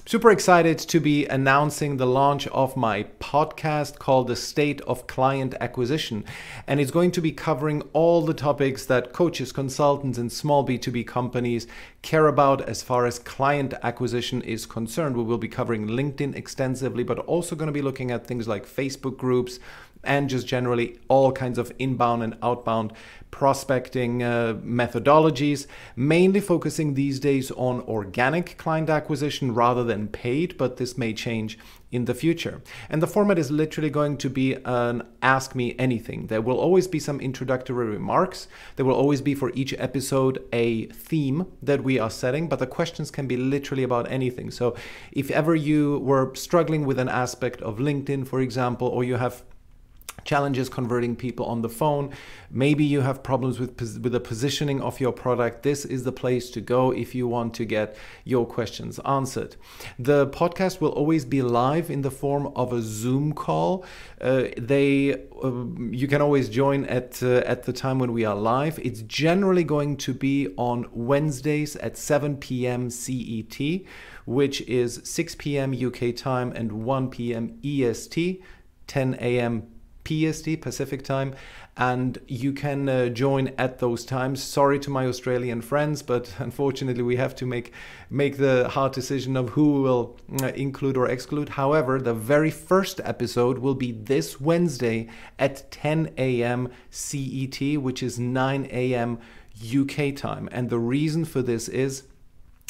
Super excited to be announcing the launch of my podcast called The State of Client Acquisition. And it's going to be covering all the topics that coaches, consultants, and small B2B companies care about as far as client acquisition is concerned. We will be covering LinkedIn extensively, but also going to be looking at things like Facebook groups and just generally all kinds of inbound and outbound prospecting methodologies, mainly focusing these days on organic client acquisition rather than paid, but this may change in the future. And the format is literally going to be an Ask Me Anything. There will always be some introductory remarks. There will always be for each episode a theme that we are setting, but the questions can be literally about anything. So if ever you were struggling with an aspect of LinkedIn, for example, or you have challenges converting people on the phone, maybe you have problems with the positioning of your product, this is the place to go if you want to get your questions answered. The podcast will always be live in the form of a Zoom call. You can always join at the time when we are live. It's generally going to be on Wednesdays at 7 p.m. CET, which is 6 p.m. UK time and 1 p.m. EST, 10 a.m. PST, Pacific time, and you can join at those times. Sorry to my Australian friends, but unfortunately we have to make the hard decision of who will include or exclude. However, the very first episode will be this Wednesday at 10 a.m. CET, which is 9 a.m. UK time. And the reason for this is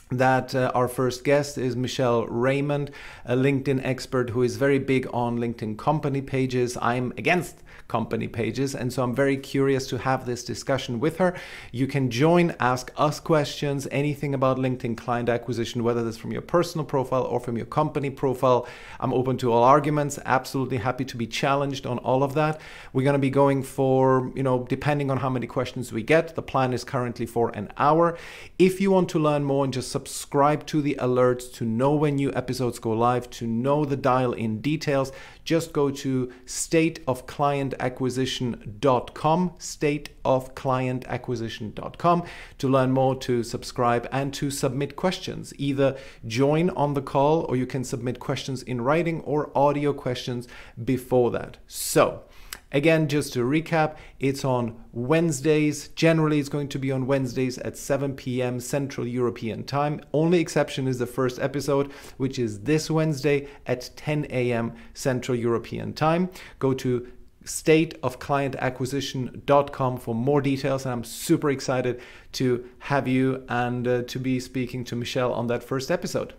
that our first guest is Michelle Raymond, a LinkedIn expert who is very big on LinkedIn company pages. I'm against company pages, and so I'm very curious to have this discussion with her. You can join, ask us questions, anything about LinkedIn client acquisition, whether that's from your personal profile or from your company profile. I'm open to all arguments, absolutely happy to be challenged on all of that. We're going to be going for, depending on how many questions we get, the plan is currently for an hour. If you want to learn more and just subscribe to the alerts to know when new episodes go live, to know the dial-in details, just go to stateofclientacquisition.com, stateofclientacquisition.com to learn more, to subscribe, and to submit questions. Either join on the call, or you can submit questions in writing or audio questions before that. So again, just to recap, it's on Wednesdays. Generally, it's going to be on Wednesdays at 7 p.m. Central European time. Only exception is the first episode, which is this Wednesday at 10 a.m. Central European time. Go to stateofclientacquisition.com for more details, and I'm super excited to have you and to be speaking to Michelle on that first episode.